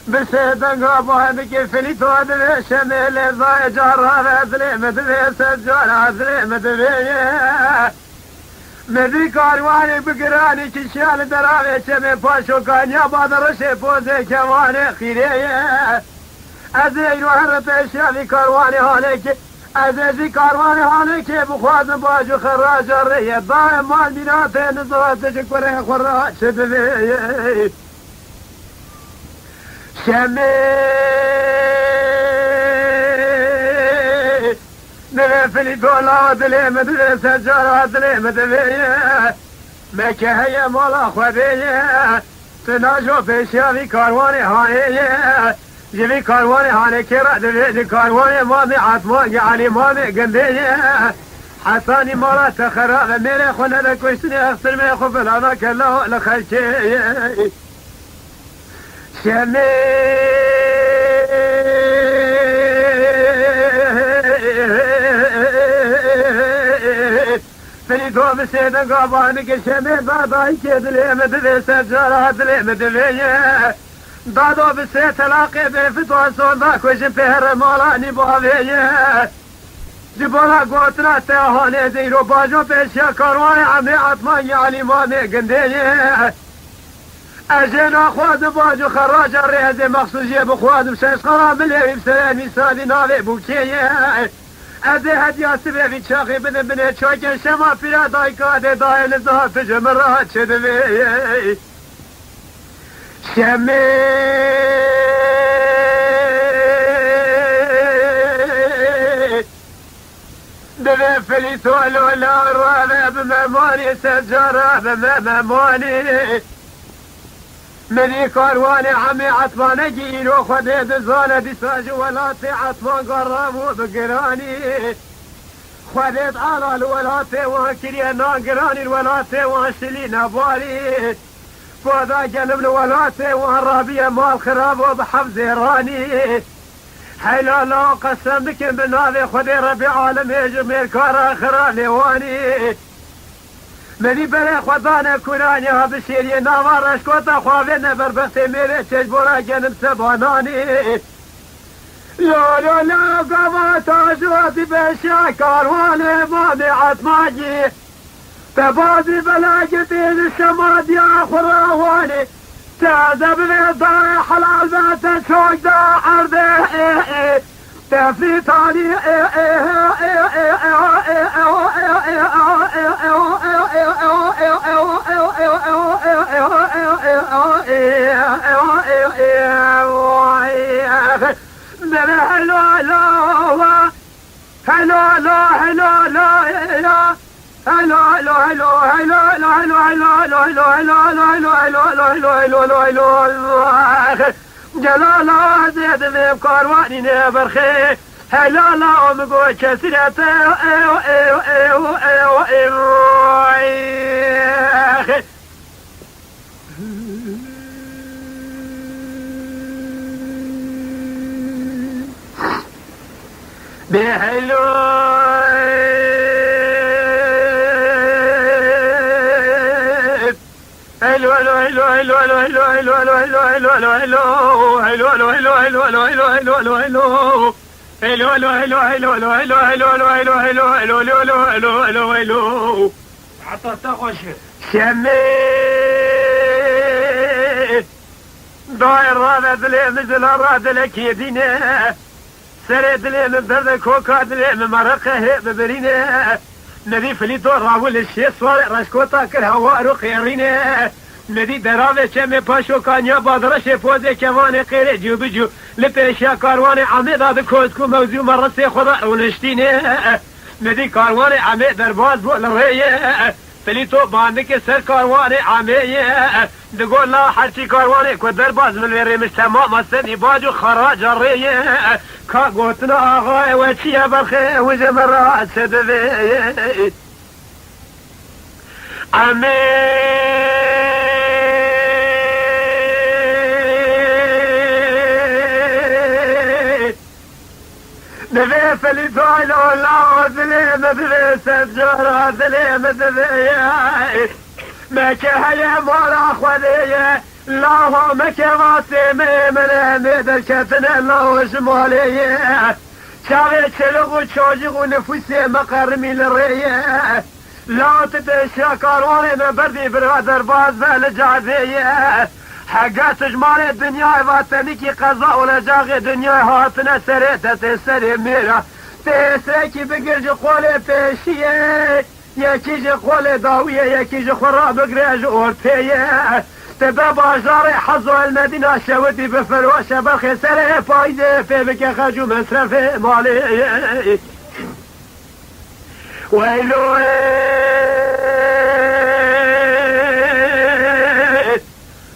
بسيدن قابوها بكفلي تودي شميل ضاي جرها ذلي مدري سجال عذلي مدري مدري كارواني بقراني كشال درامي شمي باشو كان ياباد رشي بوزي كواني خيري ازي وحرت اشياء كارواني هاليك ازي كارواني هاليك بخواد باجو خراج الريه ضاي مال بناتي نزوات شكوري خراج شدبي شمي نغفلي دولا ودلي مدري سجارة ودلي مدري مكة هي مولا خذي تناجو في شافي كارواني هاني جبي كارواني هاني كرا دلي كارواني ماضي عطمان يعني ماضي قندي حساني مولا تخرا ميري خونا لكوشتني اخسر مي خوف الهذا كله لخلشي شمي فريدو بسيدن قابانك شمي داداي كدلي مدري سجارة دلي مدري دادو بسيد تلاقي بفتوى صودا كوش بهر مالاني بابي جبولا قوتنا تهاني زيرو باجو بيشا كارواني عمي عطمان يعني مامي قندي اجينا خواد باجو خراج الرياضي مخصوصي بخواد بشيش قراملي بسلامي سادي نالي بوكي ادي هديا سبي في شاقي بن شوكي شما فيلا داي كادي داي لزهات جمرات شدبي شمي دبي فلي ثولو لا رابع بمماني سجارة بمماني مني كارواني عمي عطمان جيلو خديد زانة دي ساج ولاتي عطمان قرامو بقراني خديد على الولاتي وكريا ناقراني الولاتي وانشلي نبالي فوضا جنب الولاتي وهرابية مال خراب وبحفظ راني حيلا لا قسم بكم بالناذي خدي ربي عالم يجمير كارا خراني واني مني بلا خدانا كوراني هذا شيري نوار اشكوتا خوابين بربختي ميري تجبورا جنب سباناني لا لا قبات عجواتي بشا كارواني مامي عطماجي تبادي بلاقتي الشماد يا خراواني تعذب لي حلال بات شوق دا عرضي تفي تاني جلالا زيد ذيب كارواني نبرخي هلالا أمقو كسرة بحلو حتى تخش شمي داير هذا دلي مثل الراد لك يدينا سريد لي من درد كوكا دلي من مرقه ببرينا نبي فليتو راول الشيء صار رشكوتا كالهواء رقيرينا ندی دراوه چه پاشو کانیا بادرش پوزه کوان غیر جو بجو لپیشا کاروان عمه داد کوزکو موضوع مرسه خدا اونشتینه ندی کاروان عمه درباز بو لریه فلیتو بانده که سر کاروان عمه دگو لا حرچی کاروان کو درباز ملوری مجتمع مستنی باجو خراج ریه کا گوتنا آقای و چیه برخه و جمرات سدوه عمه دبي فليتوي لو لا ذليم دبي سجارة ذليم دبي ما كهيا مرا خذيه لا هو مكواسي من مدركتنا الله شماليه شاوي چلو چوجو نفوسي مقرمي للريه لا تتشاكروني من بردي برادر باز بالجعذيه حقات جمال الدنيا واتنكي قضاء ولجاغ الدنيا هاتنا سريتا تسري ميرا تسريكي بقرج قولي بيشيه يكيج قولي داوية يكيج خراب قريج اورتيه تبا باجاري حظو المدينة شودي بفروش برخي سري فايدة في بك خجو مصرف مالي ويلو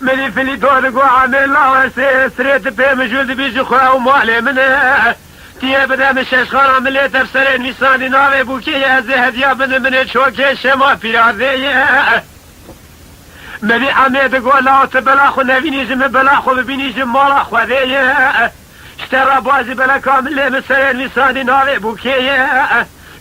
مني في اللي دورك وعامل الله سريت بي مجود بيجي خواه ومالي منه تيه بدا مشاش خانا ملي تفسرين ميساني ناوي بوكي يا زهد يا بن من شوكي شما بيراذيه مني عميد قول لا تبلاخو نبيني جم بلاخو ببيني جم مالاخو ذيه اشترى بازي بلا كامل مسرين ميساني ناوي بوكي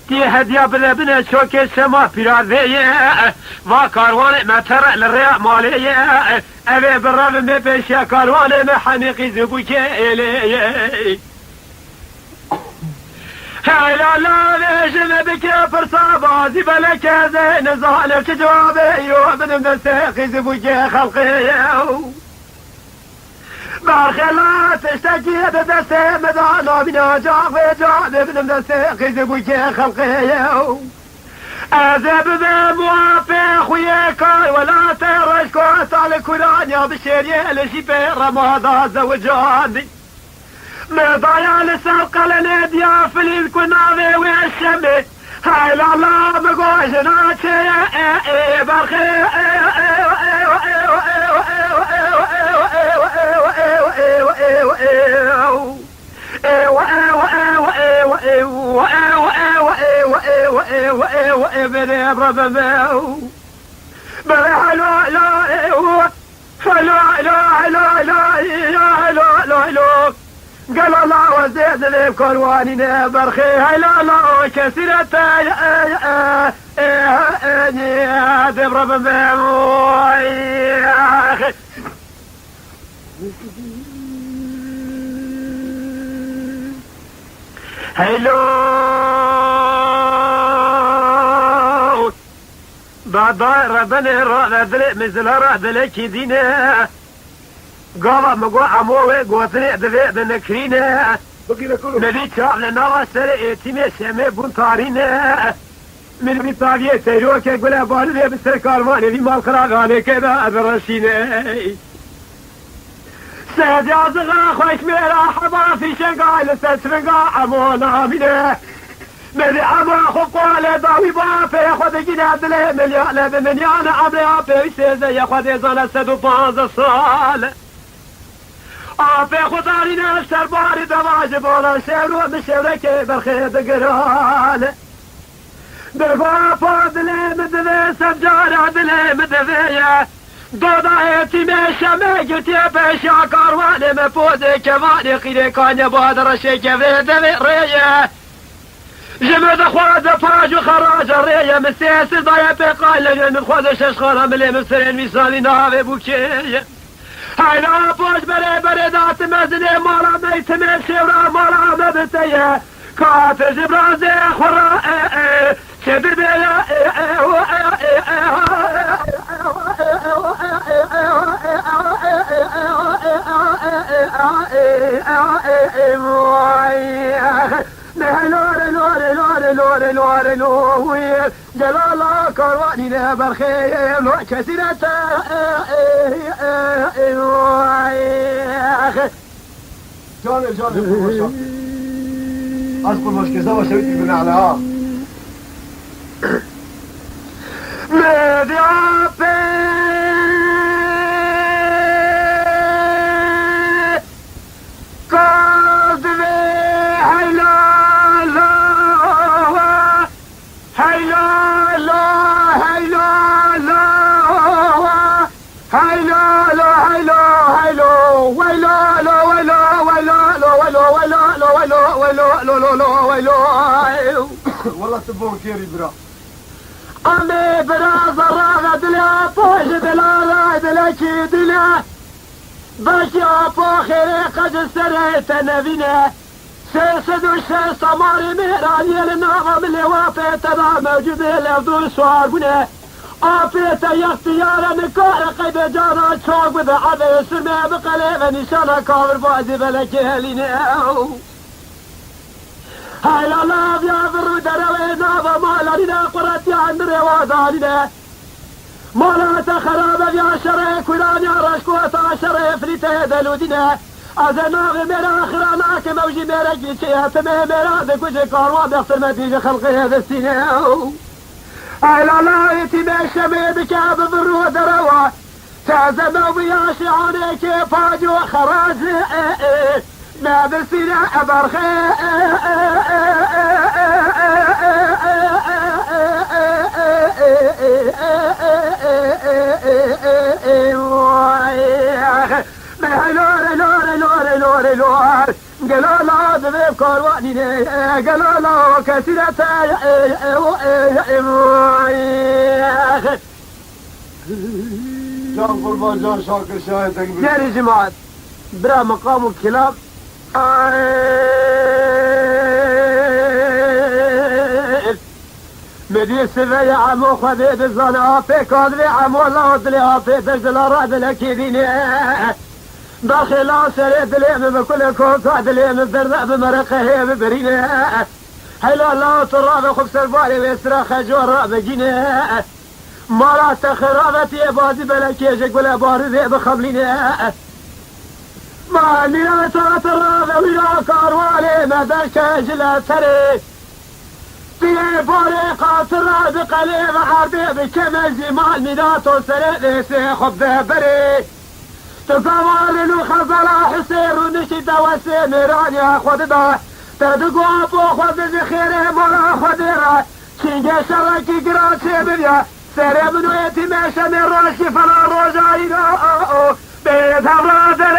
تيه هديا بلا بن شوكي شما بيراذيه و كاروان ما ترى للرياء ماليه أبي بالرب مبشا كاروان محنقي زبوكي إليه هلا لا ليش بك فرصة بازي بلك زين زالك جوابي وابن مساقي زبوكي خلقي بارخلا تشتكي بدسي مدانا بنا جاغي جاغي ابن مساقي زبوكي خلقي أذب بموافق وياكاي ولا ترش كوت على كورانيا بشيري لشيبي رمضان زوجاني مضايا لسرق لنديا في الكنافي والشمي هاي لا لا بقوشنا شيء برخي بني بربمو بلا حلو لا حلو لا لا لا لا لا لا قال الله وزيد لي بكرواني برخي لا لا كسرت يا بربمو هلو بعد ربنا رادلي مثل رادلي كدينا قال مقوى عموي قوتني دفع بنكرينا ملي شعب لنا سرع تيمي سمي بنطارينا من بطاقية سيروك يقول أبالي بسر كارواني في مال خراغ عليك كذا أدرسينا سيدي أصغر خوش ميرا حبا في شنقا لسسرقا عمونا منه ملي عمو خقوالي داوي بافي خود جناب دلي مليان بمليان عمري عبي سيزي خود يزال 115 سال عبي خطارينا السر باري دواج بولا شيرو مشوركي بالخيط قرال بفافا دلي مدفي سبجارة دلي مدفية دودا تيمشا ميجتي بشا كارواني مفوزي كماني خيري كان بادر شيكي في دلي ريه جمد خواد فاج وخراج الريه مسيس ضايا بقال من خواد ششخانة ملي مسرين ميساني نافي بوكي هايلا فاج بري بردات مزني مالا ميت ميشي ورا مالا مبتيه كات جبرازي خورا شبر بيا لور لور جلالا كرواني برخي لو كثيرة جانب اذكر مشكزة وشويت من اعلاها لا والله تبون كيري برا أمي برا زرارة دلا بوش دلا لا دلا كي دلا باشي أبو خيري قد سريت نبينا سيسد الشيء سماري ميراني للنغم اللي وافي تبع موجود الأفضل سوار بنا أفيت يختيار نكار قيد جانا تشوق بذعب سرمي بقليب نشانا كافر بازي بلكي هلينا هاي لا لا يا برو دروي نابا مالا لنا قرتي عند رواداننا مالا تخراب يا شريك ولاني رشكوة شريف لتهدلودنا أزناغ ميرا أخرانا كموجي ميرا جيشيها تمه ميرا دكوشي كاروان بيخسر مديجة خلقي هذا السنة هاي لا لا يتماشى ميدك بضرو دروا تعزموا بياشي عليك فاجوا خراج ما بالسنة أبرخي لور قالوا لا ذبيب كارواني قالوا لا كثيرة جان قربان جان شاكر شاهدك يا جماعة برا مقام الكلاب مدي سبيا عمو خذيت الزنا في كاذبي عمو الله ودلي في تجل راد الاكيدين داخل سريت لي بكل كوكا دلي من ذرب بمرقه ببرينه هلا الله تراب خبز الباري ويسرخ جورا بجينه مالا تخرابتي بازي بلكي جقول باري بخبلينه ما لي ترى ويا كاروالي ما داك جلا تري في بوري قاطر بقليب عربي بكم زمان ميداتو سريد سيخب بري تقوال الخزل حسير ونشد وسيمران يا خددا تدقوا ابو خد خير مرا خدرا شنجا شركي قراتي بيا سري من ويتي ماشى من راشي فلا رجاينا بيت هرادر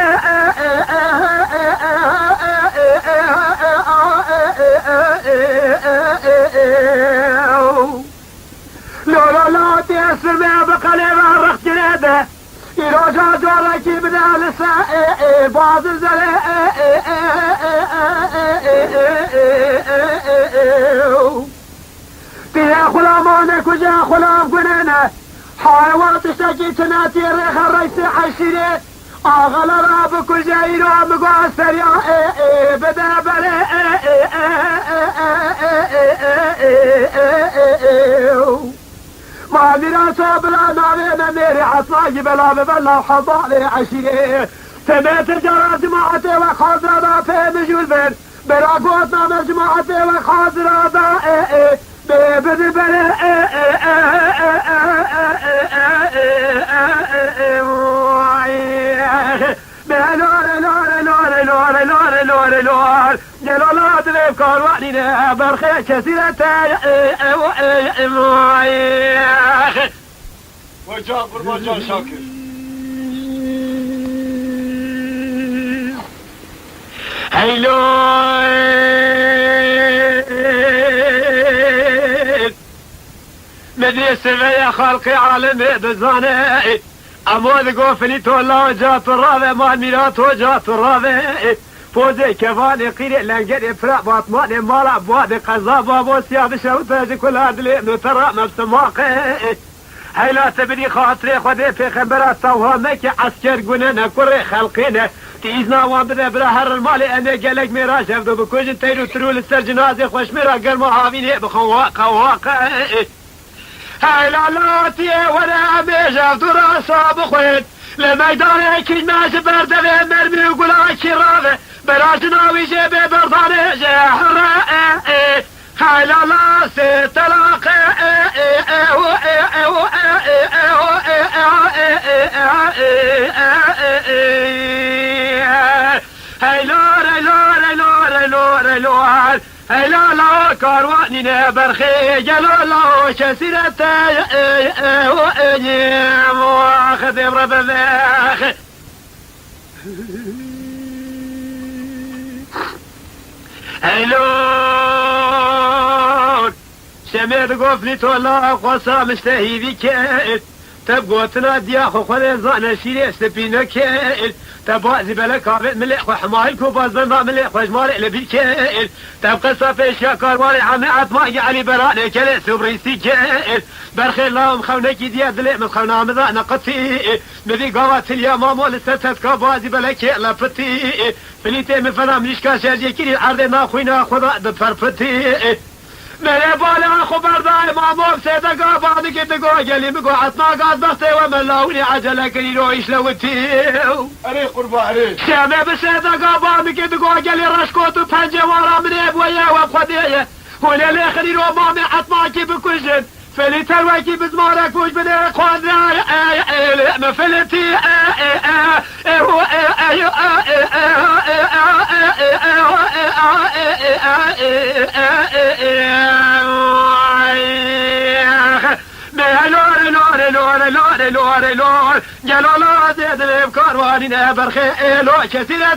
لولا لا تيسر ما بقلب الرخ جناده يروجا جورك من الساء بعض الزلاء تيا خلامانك وجا خلام قنانا حيوات تشتكي تناتي الريخ الرئيس حشيري اغلى رابك وجايرو مقاسر يا بدا بلا ما ميرا بلا نارينا ميري عصاي بلا ببلا وحضالي عشيري تميت الجراد جماعتي وخاضرة في مجول بين براقوتنا من جماعتي وخاضرة ببدي بلا لور جلالات الافكار وعنينا برخي كثيرة وجان قربان جان شاكر هيلو مدي سبيا خلقي عالمي بزاني امود قوفلي تولا وجات الرابع مال ميلات وجات الرابع فوزي كفاني قيري لنقري فرق باطماني مالا بوادي قزابا بوسيا بشوتاج كل هادلي نترى مبسماقي هيلا تبني خاطري خدي في خبرات توهمك عسكر قننا كري خلقينا تيزنا وابدا برهر المالي انا قالك ميراج افدو بكوجن تيرو ترول السرجنازي خوش ميرا قرمو عابيني بخواقا واقع هيلا لاتي وانا بيجا دراسة بخوين لميدان كلمة بردة مرمي وقولا كرافة براجنا ويجيب برداني جاحرة هيلا لا ستلاقي هيلا هيلا لا كارواني برخي جلو لا شسيرة واخذ برد ذاخ هيلو شمير قفلي تولا قصا مشتهي بكيت تبقوتنا دياخو خلي زانا شيري استبينا كيت تبازي بلك عبد مليح وحمايل كوباز بنبا مليح وجمالي لبيكيل تبقى صافي شاكر والي عمي عطماقي علي براني كلي سوبريسي كيل برخي اللهم خونكي دياد لي من خونا مذانا قطي مذي قوات اليوم مول ستت كوبازي بلك لفتي فليتي من فنا مليشكا شاجي كيري عرضي ناخوينا خدا بفرفتي میره بالا خبر دای مامور سیدگاه بعدی که دگاه گلی بگو عطنا قاد بسته و ملاونی عجله کنی رو ایش لوتیو اره قربا اره شمه به سیدگاه بعدی که دگاه گلی رشکوت و پنجه وارا منه بویه و خودیه هولی لیخنی رو مامی عطما کی بکشن فلی تروکی بزمارک بوش بده خود مفلتی لور جلالا زيد الكارواني برخي لو كثيرة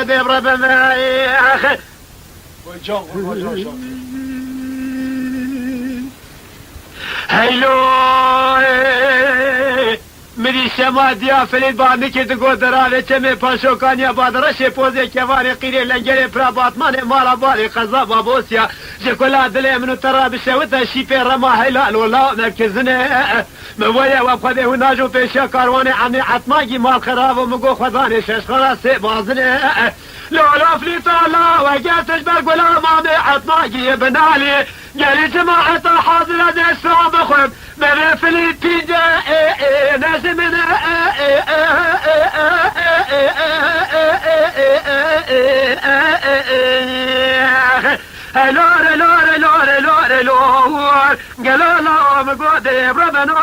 دبر بمايخ وجان قربا جان شاكر هيلو مری شما دیا فلید با میکرد گو دراله چمه پاشوکانیا بادرش پوزه کواری قیره لنگره پرا باتمان مارا باری قضا بابوسیا جکولا دلی منو ترا بشوتا شیپی رما حیلال ولا مرکزنه مویه و خده و ناجو پیشا کاروانه عمی عطماگی مال خراب و مگو خدانه شش خراسه بازنه لولا فلیطالا و گرتش برگولا مامی عطماگی بنالی گلی جماعت حاضر دستان بخوب مره فلیپین نزمنا لور لور لور لور لور قالوا لهم قد ربنا